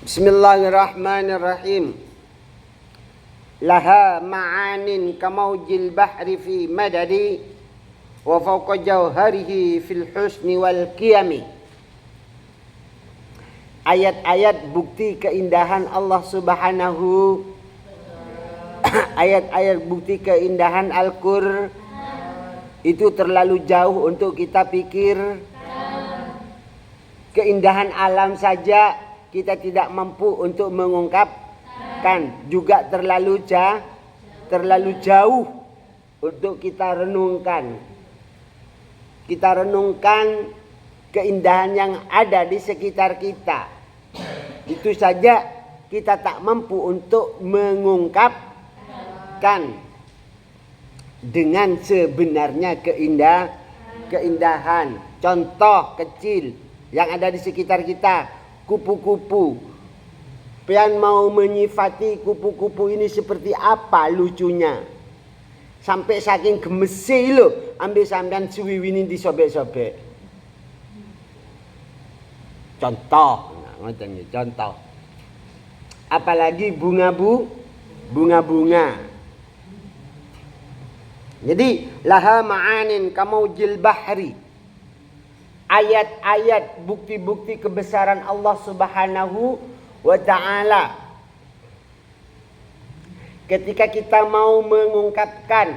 Bismillahirrahmanirrahim. Laha ma'anin kamaujil bahri fi madadi wa fawqa jauharihi fil husni wal qiyami. Ayat-ayat bukti keindahan Allah Subhanahu ayat-ayat bukti keindahan Al-Qur'an itu terlalu jauh untuk kita pikir. Keindahan alam saja kita tidak mampu untuk mengungkapkan, juga terlalu jauh untuk kita renungkan. Kita renungkan keindahan yang ada di sekitar kita. Itu saja kita tak mampu untuk mengungkapkan dengan sebenarnya keindahan. Contoh kecil yang ada di sekitar kita, kupu-kupu. Pian mau menyifati kupu-kupu ini seperti apa lucunya. Sampai saking gemesi lo, ambil sampean suwiwini disobek-sobek. Contoh, contoh. Apalagi bunga-bunga. Jadi laha ma'anin kamaujil bahri. Ayat-ayat bukti-bukti kebesaran Allah Subhanahu wa ta'ala. Ketika kita mau mengungkapkan,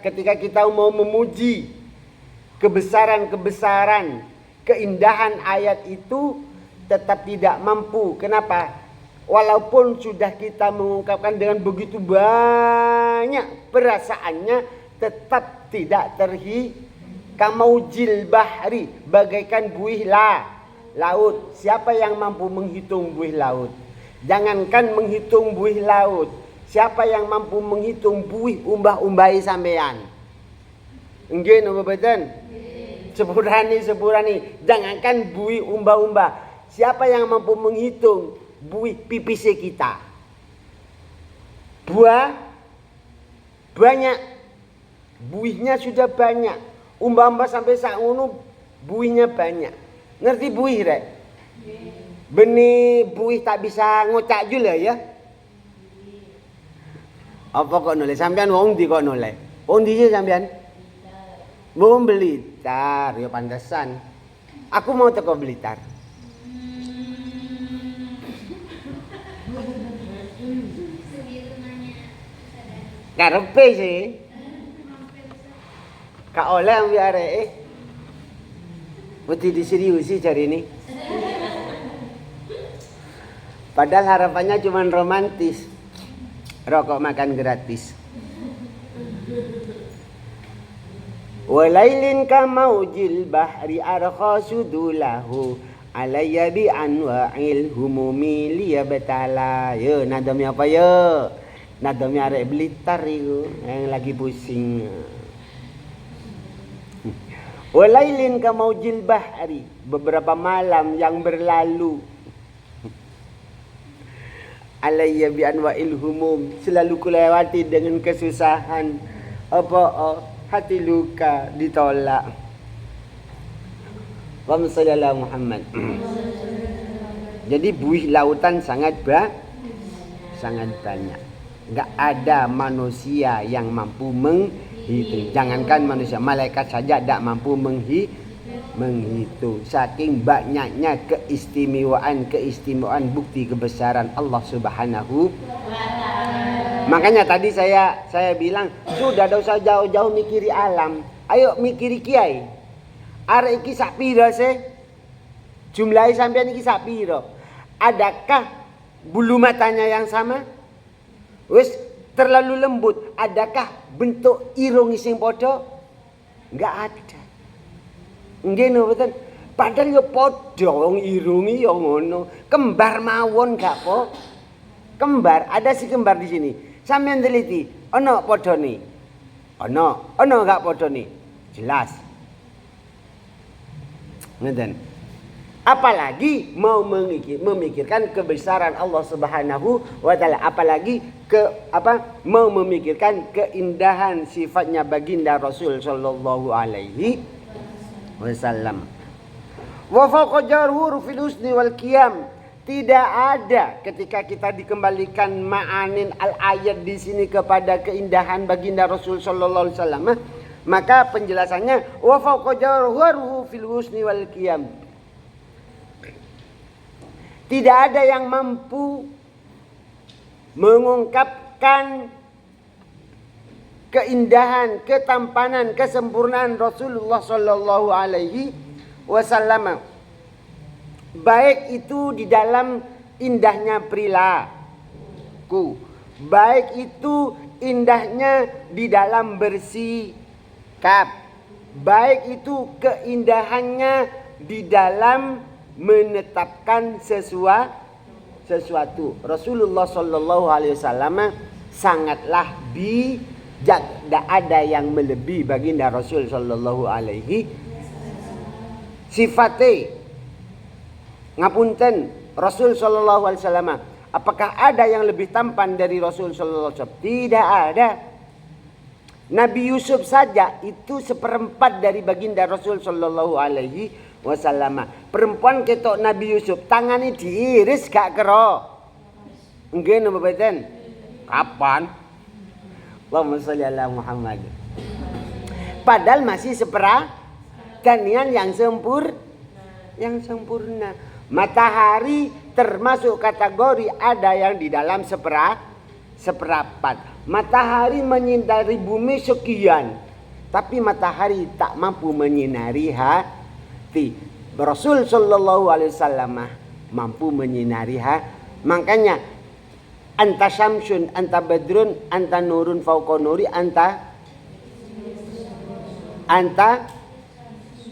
ketika kita mau memuji kebesaran-kebesaran, keindahan ayat itu tetap tidak mampu. Kenapa? Walaupun sudah kita mengungkapkan dengan begitu banyak perasaannya, tetap tidak kamaujil bahri, bagaikan buih laut. Siapa yang mampu menghitung buih laut? Jangankan menghitung buih laut, siapa yang mampu menghitung buih umbah-umbahi sampean? Nggih napa mboten? Sepurani. Jangankan buih umbah-umbah, siapa yang mampu menghitung buih pipis kita? Banyak. Buihnya sudah banyak. Umbah-umbah sampai sak ngono buihnya banyak. Ngerti buih rek? Benih buih tak bisa ngocak juga ya. Apa kok noleh? Sampean wong ndi kok noleh? Wong ndi sih sampean? Wong Blitar, ya pantesan. Aku mau teko Blitar. Karepe sih. Kak oleh ambil arek mesti diseriusi cari ini. Padahal harapannya cuma romantis. Rokok makan gratis. Walailin kamaujil bahri arkhasudulahu alayya bi anwa'il humumi liyabtala. Yo nadamnya apa yo? Nadamnya arek Blitar itu yang lagi pusing. Walailin kamaujil bahri, beberapa malam yang berlalu. Alayya bi anwa'il humum, selalu kulewati dengan kesusahan. Hati luka ditolak. Wa sallallahu Muhammad. Jadi buih lautan sangat banyak. Enggak ada manusia yang mampu menghitung. Jangankan manusia, malaikat saja tidak mampu menghitung. Saking banyaknya keistimewaan bukti kebesaran Allah Subhanahu. Makanya tadi saya bilang sudah tidak usah jauh-jauh mikiri alam. Ayo mikiri kiai. Arek iki sak pira sih? Jumlahe sampean iki sak pira? Adakah bulu matanya yang sama? Wis terlalu lembut. Adakah bentuk irung sing padha? Enggak ada. Nggih mboten. Padahal ya padha wong irungi ya ngono. Kembar mawon gak po? Kembar, ada si kembar di sini. Sampeyan teliti, ana padhane? Ana gak padhane? Jelas. Ngeten. Apalagi mau memikirkan kebesaran Allah Subhanahu wa taala, apalagi mau memikirkan keindahan sifatnya baginda Rasul sallallahu alaihi wasallam. Wa fawqa jarhur fil husni wal qiyam, Tidak ada ketika kita dikembalikan ma'anin al-ayat di sini kepada keindahan baginda Rasul sallallahu alaihi wasallam, maka penjelasannya wa fawqa jawharuhu fil husni wal qiyam. Tidak ada yang mampu mengungkapkan keindahan, ketampanan, kesempurnaan Rasulullah sallallahu alaihi wasallam. Baik itu di dalam indahnya perilaku, baik itu indahnya di dalam bersikap, baik itu keindahannya di dalam menetapkan sesuatu. Rasulullah sallallahu alaihi wasallam sangatlah bijak. Tidak ada yang melebihi baginda Rasul sallallahu alaihi sifatnya. Ngapunten, Rasul sallallahu alaihi wasallam, apakah ada yang lebih tampan dari Rasul sallallahu alaihi wasallam? Tidak ada. Nabi Yusuf saja itu seperempat dari baginda Rasul sallallahu alaihi wasallam. Perempuan ketok Nabi Yusuf tangannya diiris gak kero. Nggih napa mboten? Kapan? Allahumma sholli ala Muhammad. Padahal masih seperanian yang sempurna. Matahari termasuk kategori ada yang di dalam seperapat. Matahari menyinari bumi sekian, tapi matahari tak mampu menyinari hati. Rasul sallallahu alaihi wasallam mampu menyinari hati. Makanya anta syamsun, anta badrun, anta nurun fauqa nuri, anta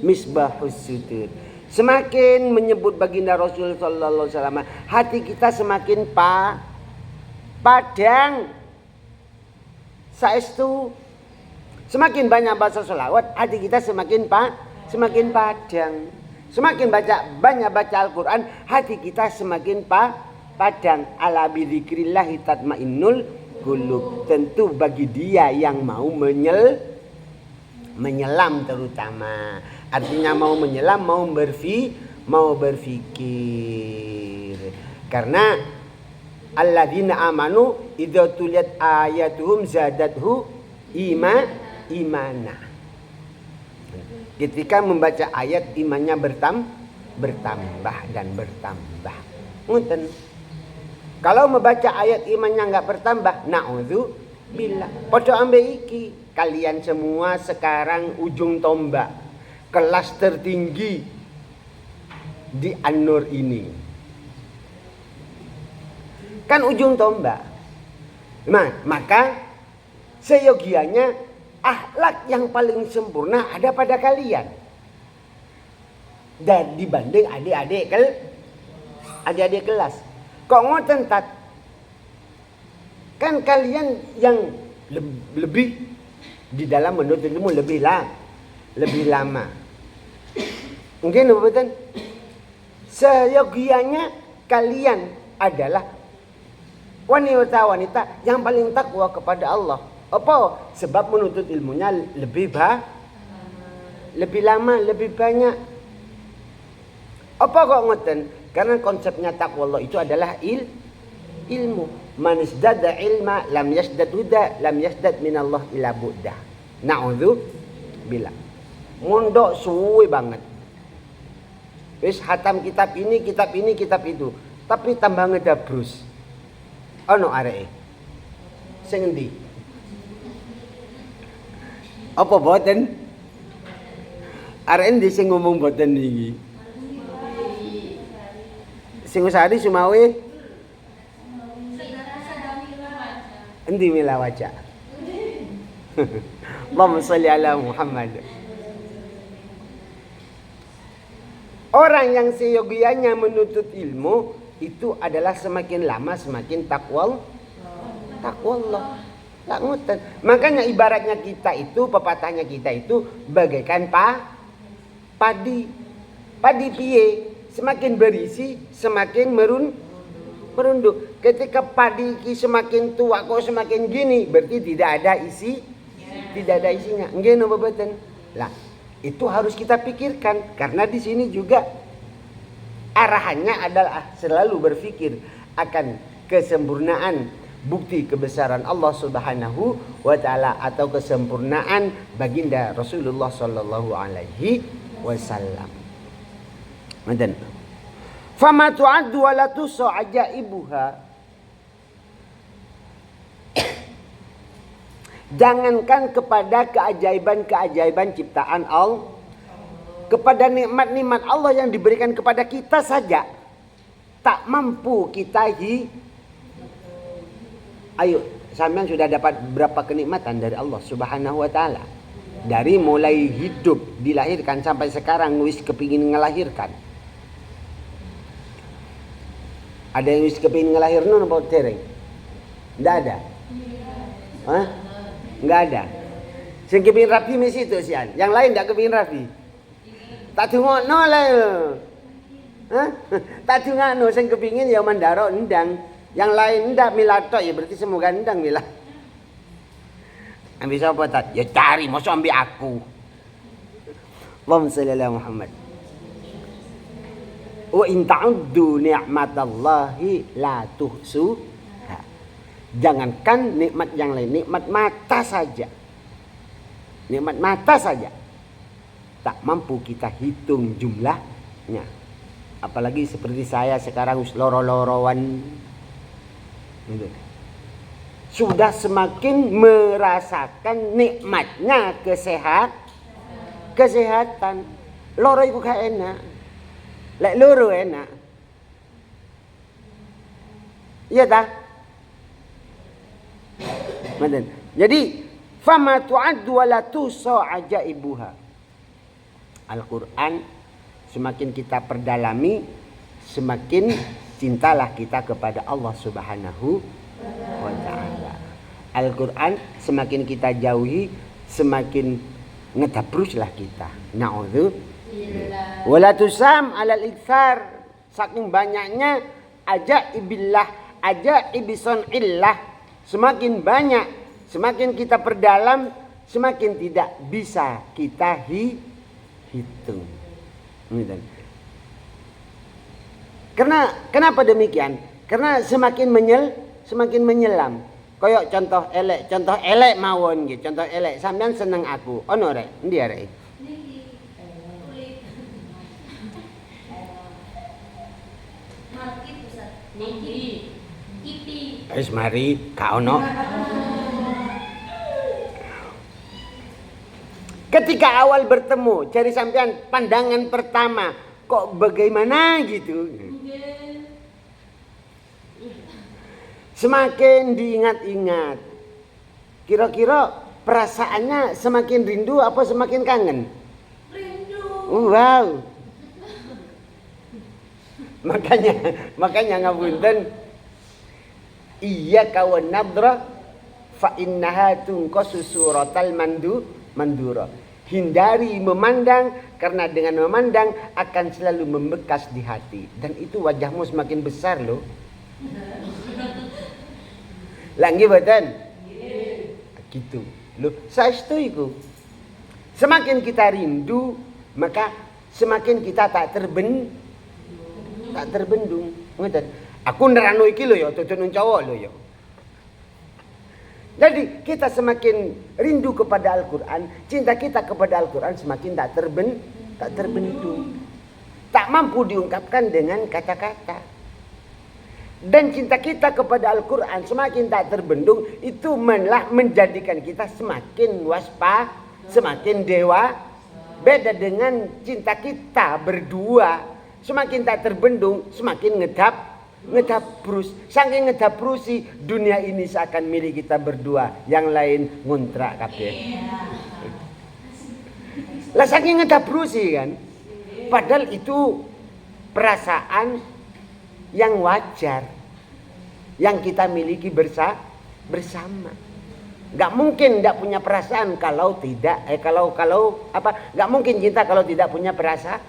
misbahus sudur. Semakin menyebut baginda Rasul sallallahu alaihi wasallam, hati kita semakin padang. Saestu semakin banyak baca selawat, hati kita semakin padang. Semakin banyak baca Al-Qur'an, hati kita semakin padang. Ala bidzikrillah tatmainnul qulub. Tentu bagi dia yang mau menyelam terutama. Artinya mau menyelam, mau berfikir. Karena alladzina amanu idza tuliyat ayatuhum zadathu imana. Ketika membaca ayat imannya bertambah dan bertambah. Ngoten. Kalau membaca ayat imannya enggak bertambah, naudzubillah. Padha ambe iki, kalian semua sekarang ujung tombak. Kelas tertinggi di An-Nur ini kan ujung tombak. Nah, maka seyogianya akhlak yang paling sempurna ada pada kalian dan dibanding adik-adik kelas. Kok ngoten tat? Kan kalian yang lebih di dalam menuntut ilmu lebih lama. Mungkin betul. Seyogianya kalian adalah wanita-wanita yang paling takwa kepada Allah. Apa? Sebab menuntut ilmunya lebih lama, lebih banyak. Apa kok ngoten? Karena konsepnya takwa Allah itu adalah ilmu. Man isdada ilma lam yasdad huda, lam yasdad minallah ila bu'dah. Na'udzubillah. Mondok suwe banget. Wis hatam kitab ini, kitab itu. Tapi tambah ngedabrus. Ono areke. Sing endi? Apa boten? Arek endi sing ngomong boten iki? Sing usari Sumawe? Endi mila wajah? Allahumma sholli ala Muhammad. Orang yang seyogianya menuntut ilmu itu adalah semakin lama semakin takwa Allah. Tak ngoten. Makanya ibaratnya kita itu, pepatahnya kita itu bagaikan padi. Padi piye? Semakin berisi, semakin merunduk. Ketika padi semakin tua kok semakin gini, berarti tidak ada isinya. Nggih napa mboten? Lah, itu harus kita pikirkan karena di sini juga arahannya adalah selalu berpikir akan kesempurnaan bukti kebesaran Allah Subhanahu wa taala atau kesempurnaan baginda Rasulullah sallallahu alaihi wasallam. Ngoten. Fama tu'addu wa la tusa ajaibuha. Jangankan kepada keajaiban-keajaiban ciptaan Allah, kepada nikmat-nikmat Allah yang diberikan kepada kita saja tak mampu kita Ayo, sampean sudah dapat berapa kenikmatan dari Allah Subhanahu wa taala? Dari mulai hidup dilahirkan sampai sekarang wis kepingin ngelahirkan. Ada yang wis kepingin ngelahirkan apa tereng? Enggak ada. Hah? Enggak ada. Sing kepingin rapi mesti itu sian. Yang lain enggak kepingin rapi. Tak dungokno lah. Hah? Tak dungokno sing kepingin ya mandaro endang. Yang lain ndak milah tok ya berarti semoga ndang milah. Ambil siapa tak? Ya cari, masa ambil aku. Allahumma shalli ala Muhammad. Wa in ta'uddu ni'matallahi la tuhsuha. Jangankan nikmat yang lain, nikmat mata saja. Nikmat mata saja tak mampu kita hitung jumlahnya. Apalagi seperti saya sekarang loro-lorowan. Sudah semakin merasakan nikmatnya kesehatan. Loro itu gak enak. Lek loro enak. Iya tak? Jadi fama tu'addu wa la tusa ajaibuha. Al-Quran semakin kita perdalami, semakin cintalah kita kepada Allah Subhanahu wa ta'ala. Al-Quran semakin kita jauhi, semakin ngedabruslah kita. Na'udzubillah. Wala tusam alal iktsar. Saking banyaknya ajaibillah, ajaibisonillah. Semakin banyak, semakin kita perdalam, semakin tidak bisa kita hitung. Kenapa demikian? Karena semakin menyelam. Kayak contoh elek mawon gitu. Contoh elek, sampean seneng aku. Ono rek, endi arek? Wis mari, gak ono. Ketika awal bertemu, cari sampean pandangan pertama, kok bagaimana gitu. Semakin diingat-ingat, kira-kira perasaannya semakin rindu apa semakin kangen? Rindu. Wow. Makanya ngapunten, iya kawan nadra fa innaha tunqasu suratal mandura. Hindari memandang, karena dengan memandang akan selalu membekas di hati. Dan itu wajahmu semakin besar loh. Lagi betul? Gitu. Loh, saestu iku. Semakin kita rindu, maka semakin kita tak terbendung. Ngoten. Aku nerano iki lho ya, tutun cowok lho ya. Jadi kita semakin rindu kepada Al-Quran, cinta kita kepada Al-Quran semakin tak terbendung. Tak mampu diungkapkan dengan kata-kata. Dan cinta kita kepada Al-Quran semakin tak terbendung, itu malah menjadikan kita semakin waspada, semakin dewa. Beda dengan cinta kita berdua, semakin tak terbendung, semakin ngedabrus. Saking ngedabrusi, dunia ini seakan milik kita berdua, yang lain ngontrak kabeh. Lah saking ngedabrusi kan. Padahal itu perasaan yang wajar, yang kita miliki bersama. Gak mungkin tidak punya perasaan kalau tidak gak mungkin cinta kalau tidak punya perasaan.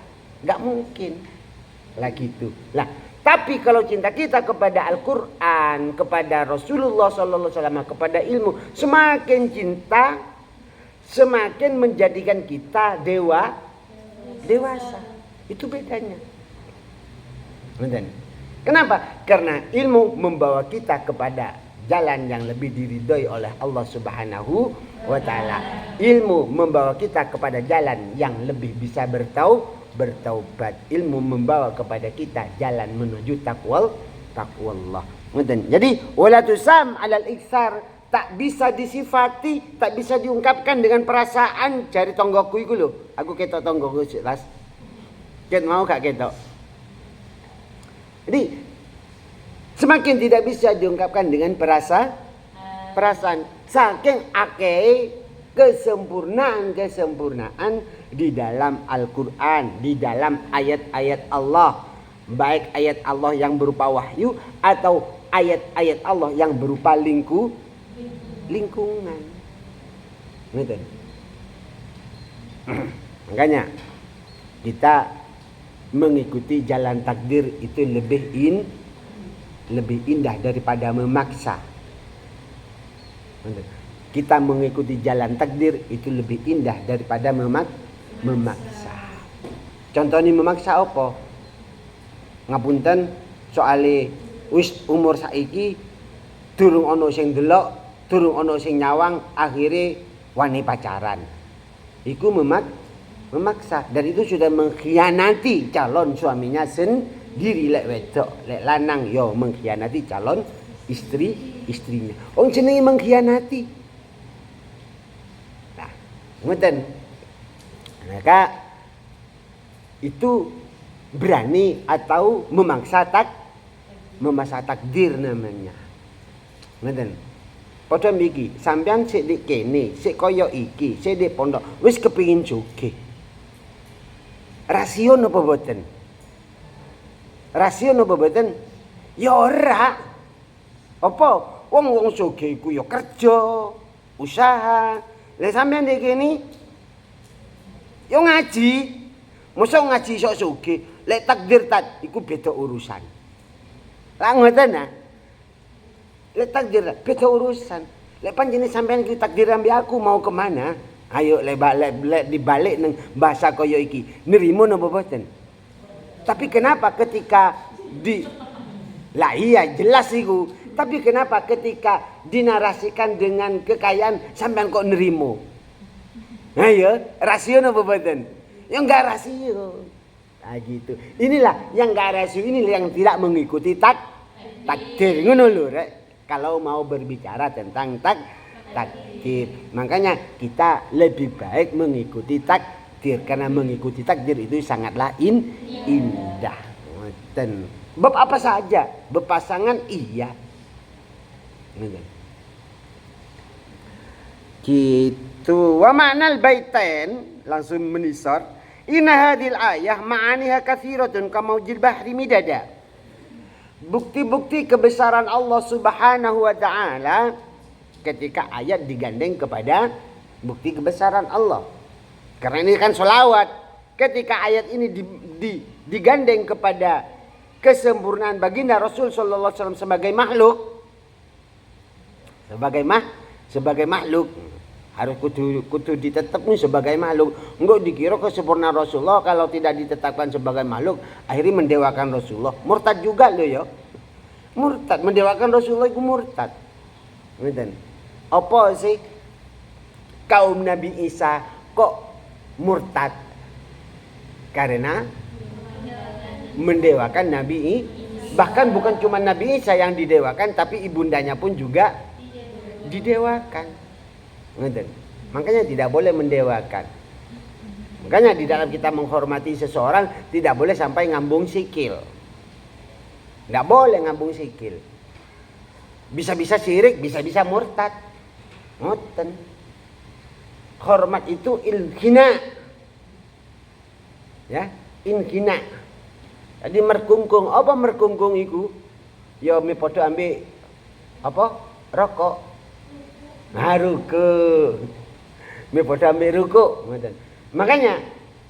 Gak mungkin lah gitu. Lah, tapi kalau cinta kita kepada Al-Quran, kepada Rasulullah SAW, kepada ilmu, semakin cinta, semakin menjadikan kita dewasa. Itu bedanya. Kenapa? Karena ilmu membawa kita kepada jalan yang lebih diridhoi oleh Allah Subhanahu wa taala. Ilmu membawa kita kepada jalan yang lebih bisa bertaubat. Ilmu membawa kepada kita jalan menuju taqwallah. Jadi wala tusam alal iksar, tak bisa disifati, tak bisa diungkapkan dengan perasaan. Cari tonggoku iku lho. Aku ketok tonggoku sik Ras. Ket mau gak ketok. Jadi semakin tidak bisa diungkapkan dengan perasaan. Saking akeh kesempurnaan di dalam Al-Quran, di dalam ayat-ayat Allah, baik ayat Allah yang berupa wahyu atau ayat-ayat Allah yang berupa lingkungan. Gitu. Makanya kita mengikuti jalan takdir itu lebih indah daripada memaksa. Kita mengikuti jalan takdir itu lebih indah daripada memaksa. Contohnya memaksa apa? Ngapunten soale wis umur saiki durung ana sing delok, durung ana sing nyawang, akhire wani pacaran. Iku memaksa, dan itu sudah mengkhianati calon suaminya sendiri. Lek wedok, lek lanang yo mengkhianati calon istrinya. Jenenge mengkhianati. Nah, ngoten. Maka itu berani atau memaksa takdir namanya. Ngoten. Padha mriki, sampean sik dik kene, sik kaya iki, sik dik pondok, wis kepengin sugih. Rasio napa boten? Rasio napa boten? Ya ora. Apa? Wong sugih iku ya kerja, usaha. Lah sampean iki kene ya ngaji. Mosok ngaji sok sugih. Lek takdir iku beda urusan. Lah ngoten nah. Lek takdir beda urusan. Lek panjenengan sampean iki takdir ambi aku mau kemana? Ayo lek dibalik nang bahasa kaya iki. Nrimo napa boten? Tapi kenapa ketika lah iya jelas iku. Tapi kenapa ketika dinarasikan dengan kekayaan sampean kok nrimo? Ayo, rasio napa boten? Ya enggak rasio. Nah gitu. Inilah yang enggak rasio, inilah yang tidak mengikuti takdir. Ngono lho rek. Kalau mau berbicara tentang takdir. Makanya kita lebih baik mengikuti takdir, karena mengikuti takdir itu sangatlah indah. Bab apa saja, berpasangan iya. Gitu. Wa ma'nal baitain, langsung menisar. Inna hadhil ayah ma'aniha katsiratun kamaujil bahri midada. Bukti-bukti kebesaran Allah Subhanahu wa taala ketika ayat digandeng kepada bukti kebesaran Allah. Karena ini kan sholawat. Ketika ayat ini digandeng kepada kesempurnaan baginda Rasul sallallahu alaihi wasallam sebagai makhluk. Sebagai makhluk harus kudu ditetapkan sebagai makhluk. Enggak dikira kesempurnaan Rasulullah kalau tidak ditetapkan sebagai makhluk akhirnya mendewakan Rasulullah. Murtad juga loh ya. Murtad, mendewakan Rasulullah itu murtad. Ngeten. Apa sih kaum Nabi Isa kok murtad? Karena mendewakan Nabi, bahkan bukan cuma Nabi Isa yang didewakan, tapi ibundanya pun juga didewakan. Ngeten. Makanya tidak boleh mendewakan. Makanya di dalam kita menghormati seseorang tidak boleh sampai ngambung sikil. Tidak boleh ngambung sikil. Bisa-bisa syirik, bisa-bisa murtad. Ngoten. Hormat itu inhina. Ya, inhina. Jadi merkungkung, apa merkungkung itu? Ya mi padha ambil apa? Rokok. Nah, ruku. Mi padha ambil ruku, ngoten. Makanya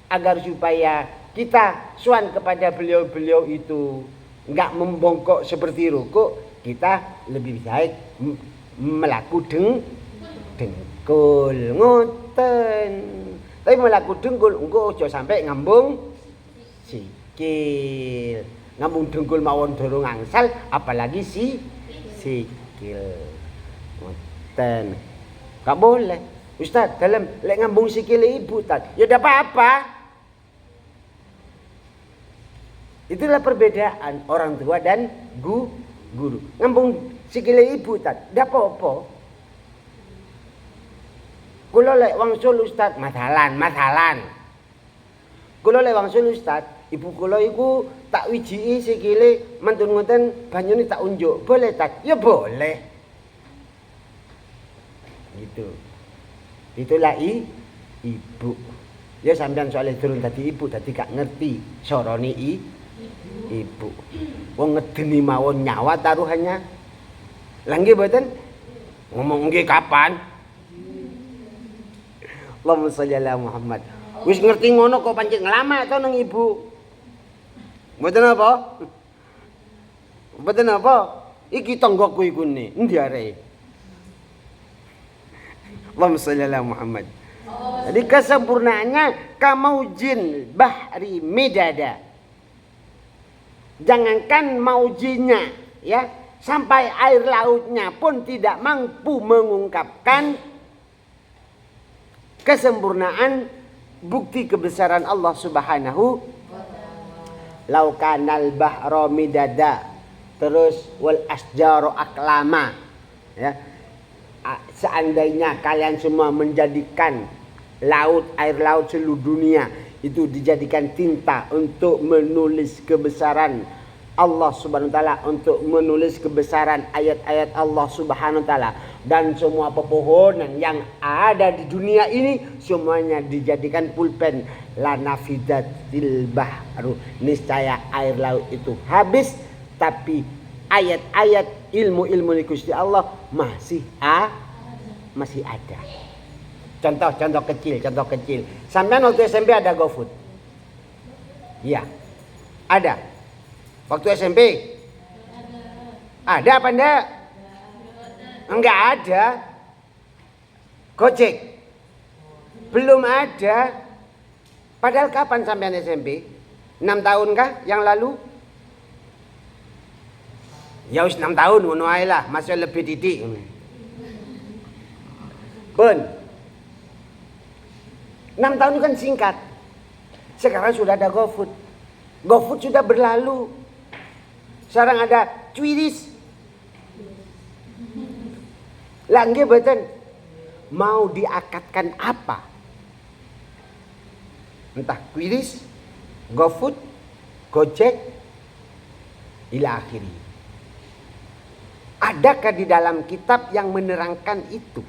agar supaya kita suan kepada beliau-beliau itu enggak membongkok seperti ruku, kita lebih baik melaku dengkul ngoten. Tapi melaku dengkul engko aja sampai ngambung sikil. Ngambung dengkul mawon dorong angsal, apalagi sikil. Ngoten. Gak boleh. Ustaz, dalam lek ngambung sikil ibu Ustaz, ya tidak apa-apa. Itulah perbedaan orang tua dan guru. Ngambung sikil ibu Ustaz, tidak apa-apa. Kula lek wangsul Ustaz, mathalan. Kula lek wangsul Ustaz, ibu kula iku tak wijiki sikile mantun ngoten banyune tak unjuk. Boleh tak? Ya boleh. Gitu. Itulah ibu. Ya sampean soalnya durung dadi ibu dadi gak ngerti sorone ibu. Wong ngedeni mawon nyawa taruhannya. Lah nggih mboten? Ngomong nggih kapan? Allahumma sholli ala Muhammad. Wis ngerti ngono kok pancen ngelama to nang ibu. Mboten apa? Mboten apa? Iki tanggoku iku ne, endi arek? Allahumma sholli ala Muhammad. Jadi kesempurnaannya kamaujin bahri midada. Jangankan maujinya ya, sampai air lautnya pun tidak mampu mengungkapkan kesempurnaan bukti kebesaran Allah Subhanahu. Laukanal bahra midada, terus wal asjaru aklama ya. Seandainya kalian semua menjadikan air laut seluruh dunia itu dijadikan tinta untuk menulis kebesaran Allah Subhanahu wa taala, untuk menulis kebesaran ayat-ayat Allah Subhanahu wa taala, dan semua pepohonan yang ada di dunia ini semuanya dijadikan pulpen, lanafidatil bahru, niscaya air laut itu habis, tapi ayat-ayat ilmu-ilmu Gusti Allah masih ada. Contoh kecil. Sampean waktu SMP ada GoFood? Iya. Ada. Waktu SMP? Ada apa enggak? Enggak ada. Gojek? Belum ada. Padahal kapan sampean SMP? 6 tahun kah yang lalu? Ya wis 6 tahun ngono ae lah, masih lebih titik. Pun 6 tahun itu kan singkat. Sekarang sudah ada GoFood. GoFood sudah berlalu. Sekarang ada Cuiris. Lah nggih mboten. Mau diakatkan apa? Entah Cuiris, GoFood, Gojek, ila akhiri. Adakah di dalam kitab yang menerangkan itu?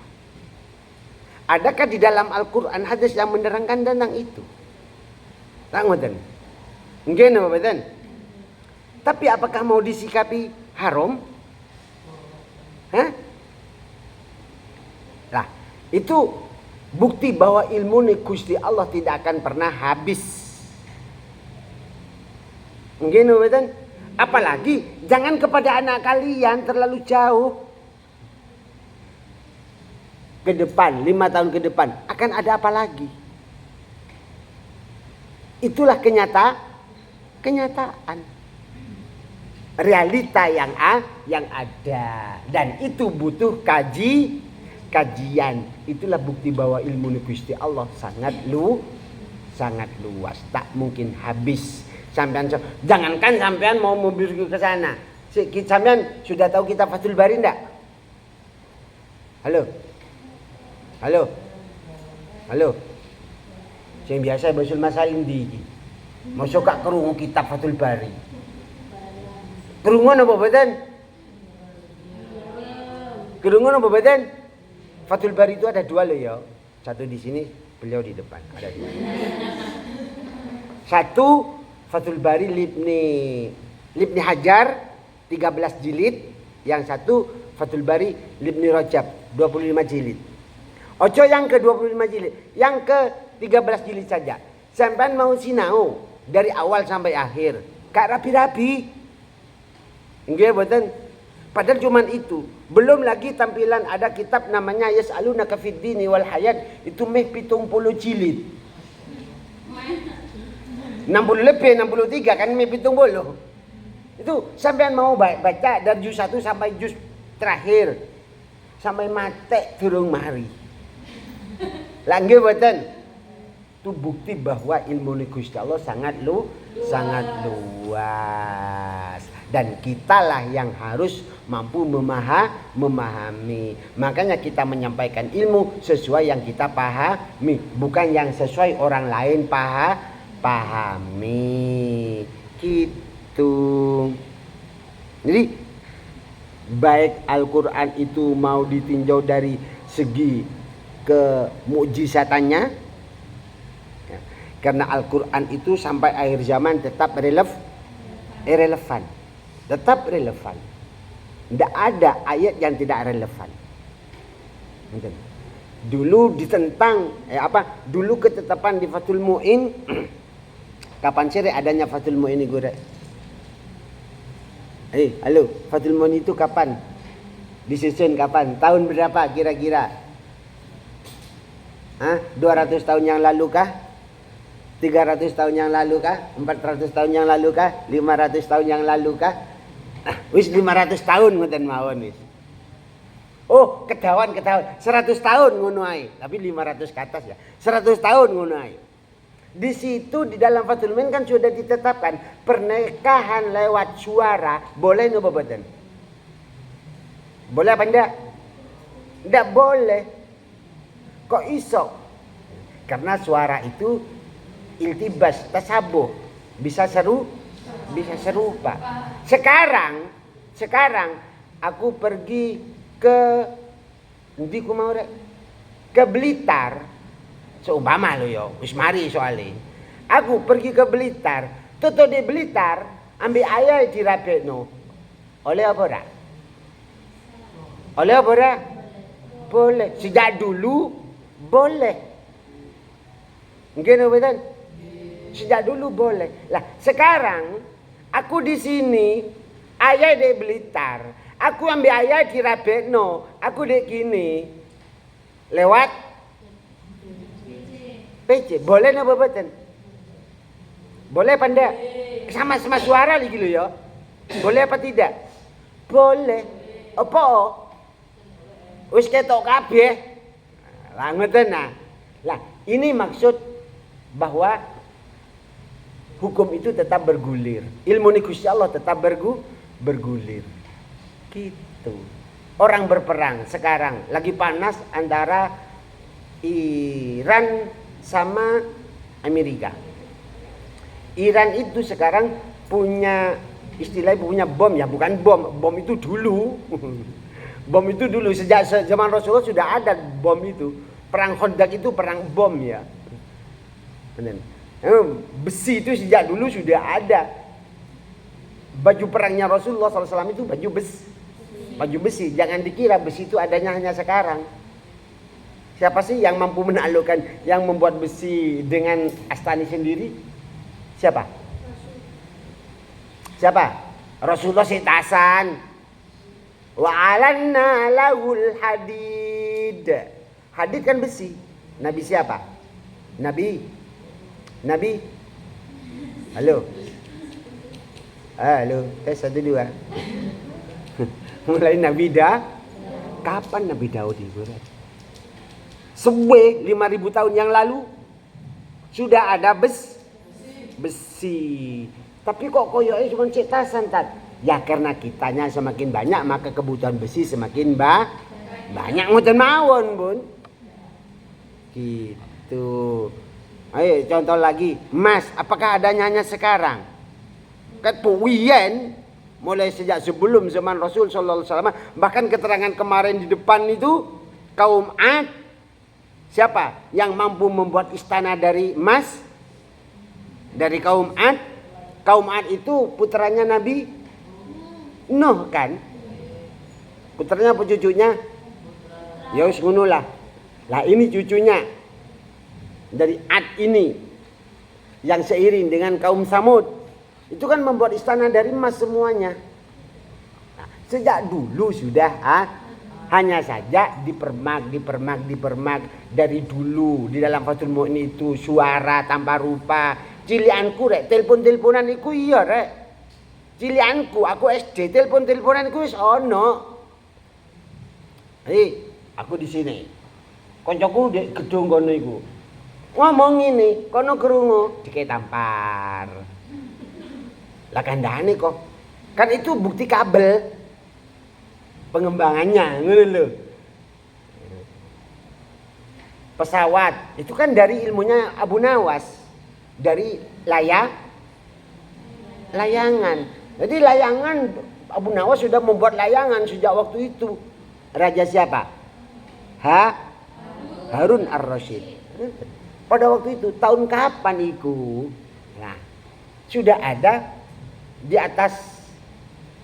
Adakah di dalam Al-Quran hadis yang menerangkan tentang itu? Tak ngoten. Nggih napa mboten? Tapi apakah mau disikapi haram? Hah? Lah, itu bukti bahwa ilmu Gusti Allah tidak akan pernah habis. Nggih napa mboten? Apalagi jangan kepada anak kalian terlalu jauh. Ke depan, 5 tahun ke depan akan ada apa lagi? Itulah kenyataan. Realita yang ada, dan itu butuh kajian. Itulah bukti bahwa ilmu Gusti Allah sangat luas, tak mungkin habis. Jangankan sampean mau pergi ke sana. Sampean sudah tahu kitab Fathul Bari enggak? Halo. Sing biasa basul masail ndi iki? Mosok gak krungu kitab Fathul Bari. Krungu napa mboten? Fathul Bari itu ada 2 loh ya. Satu di sini, beliau di depan. Ada 2. Satu Fathul Bari Libni Hajar 13 jilid, yang satu Fathul Bari Libni Rajab 25 jilid. Ojo yang ke 25 jilid, yang ke 13 jilid saja. Sampai mau sinau dari awal sampai akhir, gak rapi-rapi. Nggih mboten? Padahal cuman itu. Belum lagi tampilan ada kitab namanya Yas'alunaka fid dini wal hayat, itu meh 70 jilid. 60 lebih, 63 kan meh 70. Itu sampean mau baca dari juz 1 sampai juz terakhir. Sampai mate durung mari. Lah nggih mboten? Itu bukti bahwa ilmu Gusti Allah sangat luas. Dan kitalah yang harus mampu memahami. Makanya kita menyampaikan ilmu sesuai yang kita pahami, bukan yang sesuai orang lain pahami. Gitu. Jadi baik Al-Quran itu mau ditinjau dari segi kemukjizatannya, ya, karena Al-Quran itu sampai akhir zaman tetap relevan. Tetap relevan. Tidak ada ayat yang tidak relevan. Dulu ditentang dulu ketetapan di Fathul Mu'in. Kapan sih adanya Fathul Mu'in ini gue? Halo, Fathul Mu'in itu kapan? Disusun kapan? Tahun berapa kira-kira? 200 tahun yang lalu kah? 300 tahun yang lalu kah? 400 tahun yang lalu kah? 500 tahun yang lalu kah? Wis 500 tahun ngoten mawon wis. Oh, kedawan 100 tahun ngono ae, tapi 500 ke atas ya. 100 tahun ngono ae. Di situ di dalam Fathul Mu'in kan sudah ditetapkan pernikahan lewat suara boleh nggak mboten? Boleh apa enggak? Enggak boleh. Kok iso? Karena suara itu iltibas, tasabuh, bisa serupa. Sekarang aku pergi ke ndi ku mau rek? Ke Blitar. Seumpama lo yo, wis mari soalnya. Aku pergi ke Blitar, toto di Blitar, ambil ayah dirabekno. Oleh apa ora? Oleh apa ora? Boleh. Sejak dulu boleh. Mungkin betul? Sejak dulu boleh. Lah, sekarang aku di sini, ayah di Blitar. Aku ambil ayah di Rabekno. Aku di kini. Lewat PC. Boleh napa betul? Boleh apa enggak? Sama-sama suara lagi lo ya. Boleh apa tidak? Boleh. Apa? Wis ketok kabeh. Lah ngoten nah. Lah, ini maksud bahwa hukum itu tetap bergulir. Ilmu Gusti Allah tetap bergulir. Gitu. Orang berperang sekarang lagi panas antara Iran sama Amerika. Iran itu sekarang punya istilahnya punya bom ya, bukan bom. Bom itu dulu. Bom itu dulu sejak zaman Rasulullah sudah ada bom itu. Perang Khandaq itu perang bom ya. Besi itu sejak dulu sudah ada. Baju perangnya Rasulullah SAW itu baju besi. Jangan dikira besi itu adanya hanya sekarang. Siapa sih yang mampu menaklukkan, yang membuat besi dengan astani sendiri? Siapa? Rasulullah sitasan. Wa alanna lahul hadid. Hadid kan besi. Nabi siapa? Nabi. Halo. Tes 1 2. Mulai Nabi kapan Nabi Daud itu? 5.000 tahun yang lalu sudah ada besi. Tapi kok koyoke cuma cetasan tat? Ya karena kitanya semakin banyak maka kebutuhan besi semakin banyak ngoten mawon, Bun. Gitu. Ayo contoh lagi, emas, apakah adanya hanya sekarang? Kan puwiyen mulai sejak sebelum zaman Rasul sallallahu alaihi wasallam, bahkan keterangan kemarin di depan itu kaum Ad, siapa yang mampu membuat istana dari emas? Dari kaum Ad. Kaum Ad itu putranya Nabi Nuh kan? Putranya apa cucunya? Ya wis ngono lah. Lah ini cucunya dari Ad ini yang seiring dengan kaum Samud itu kan membuat istana dari emas semuanya. Nah, sejak dulu sudah hanya saja dipermak dari dulu di dalam Fathul Mu'in itu suara tanpa rupa. Cilianku rek telepon-teleponan iku iya rek. Cilianku, aku SD, telepon-teleponanku wis ono. Hei, aku di sini. Koncoku di gedung kono iku. Ngomong ini, kono krungu, diketampar. Lah kandhane kok. Kan itu bukti kabel pengembangannya, ngono lho. Pesawat, itu kan dari ilmunya Abu Nawas. Dari layangan. Jadi layangan, Abu Nawas sudah membuat layangan sejak waktu itu. Raja siapa? Harun ar-Rasyid. Pada waktu itu, tahun kapan itu? Nah, sudah ada di atas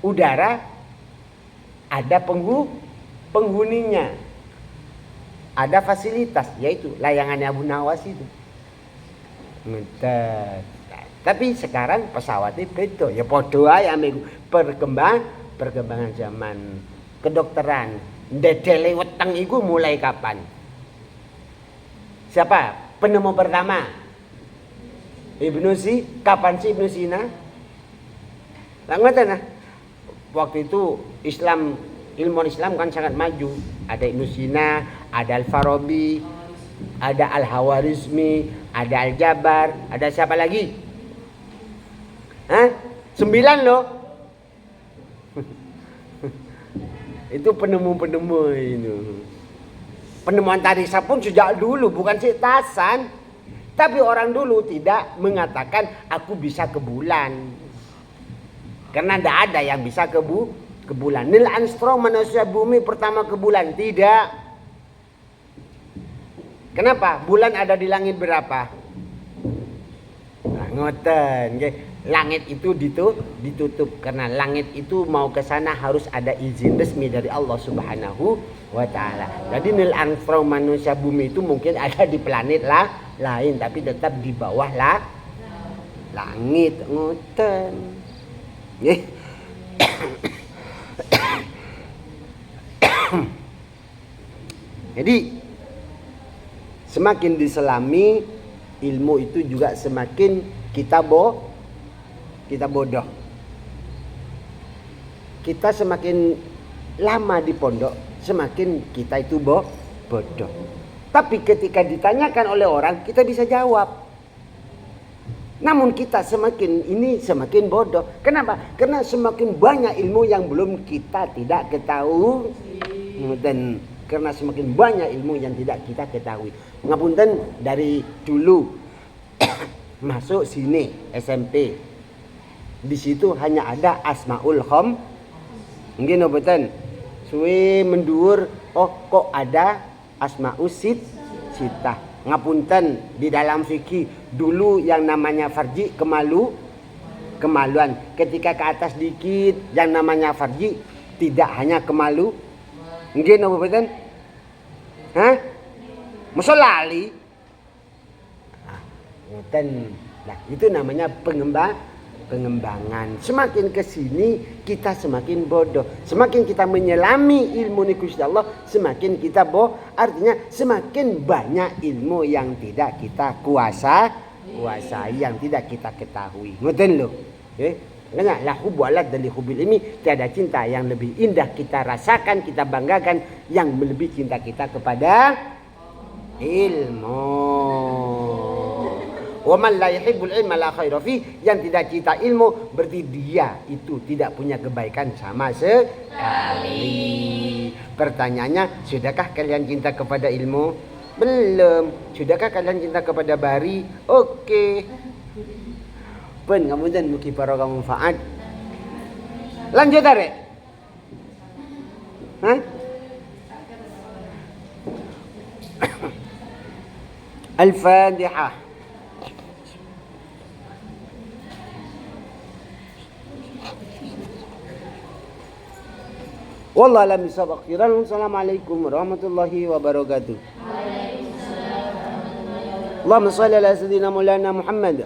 udara ada penghuninya. Ada fasilitas, yaitu layangannya Abu Nawas itu. Tapi sekarang pesawatnya beda. Ya podo ae perkembangan zaman kedokteran. Ndedele weteng iku mulai kapan? Siapa penemu pertama? Kapan sih Ibnu Sina? Lah ngoten nah. Waktu itu ilmu Islam kan sangat maju. Ada Ibnu Sina, ada Al-Farabi, ada Al-Hawarizmi, ada Al-Jabar, ada siapa lagi? 9 loh. Itu penemu-penemu itu. Penemuan tarikh pun sejak dulu, bukan tasan. Tapi orang dulu tidak mengatakan aku bisa ke bulan. Karena tidak ada yang bisa ke bulan. Neil Armstrong manusia bumi pertama ke bulan. Tidak. Kenapa? Bulan ada di langit berapa? Nah, ngoten. Langit itu ditutup. Karena langit itu mau ke sana harus ada izin resmi dari Allah Subhanahu wa Ta'ala. Jadi Neil Armstrong manusia bumi itu mungkin ada di planet lain. Tapi tetap di bawah langit. Ngoten. Jadi semakin diselami ilmu itu juga semakin kita bodoh. Kita semakin lama di pondok semakin kita itu bodoh. Tapi ketika ditanyakan oleh orang kita bisa jawab. Namun kita semakin bodoh. Kenapa? Karena semakin banyak ilmu yang belum kita tidak ketahui. Dan karena semakin banyak ilmu yang tidak kita ketahui. Ngapunten dari dulu masuk sini SMP. Di situ hanya ada Asmaul Khom. Mungkin obetan. Suwe mendur, kok ada Asmaul Sitah. Ngapunten di dalam fikih dulu yang namanya farji kemaluan. Ketika ke atas dikit yang namanya farji tidak hanya kemalu. Nggih napa mboten? Mosok lali. Nah, itu namanya pengembangan. Semakin ke sini kita semakin bodoh. Semakin kita menyelami ilmu Gusti Allah, semakin kita artinya semakin banyak ilmu yang tidak kita kuasai, yang tidak kita ketahui. Ngoten lho. Makanya la hubbu alad dan li hubbil ilmi, tiada cinta yang lebih indah kita rasakan, kita banggakan yang melebihi cinta kita kepada ilmu. Wa man la yuhibbul ilma la khaira fi, yang tidak cinta ilmu berarti dia itu tidak punya kebaikan sama sekali. Pertanyaannya, sudahkah kalian cinta kepada ilmu? Belum. Sudahkah kalian cinta kepada bari? Oke. Pun kemudian mugi barokah manfaat. Lanjut arek. Al-Fatihah. Wallahu a'lam bishawab. Assalamualaikum warahmatullahi wabarakatuh. Allahumma shalli ala sayyidina Maulana Muhammad.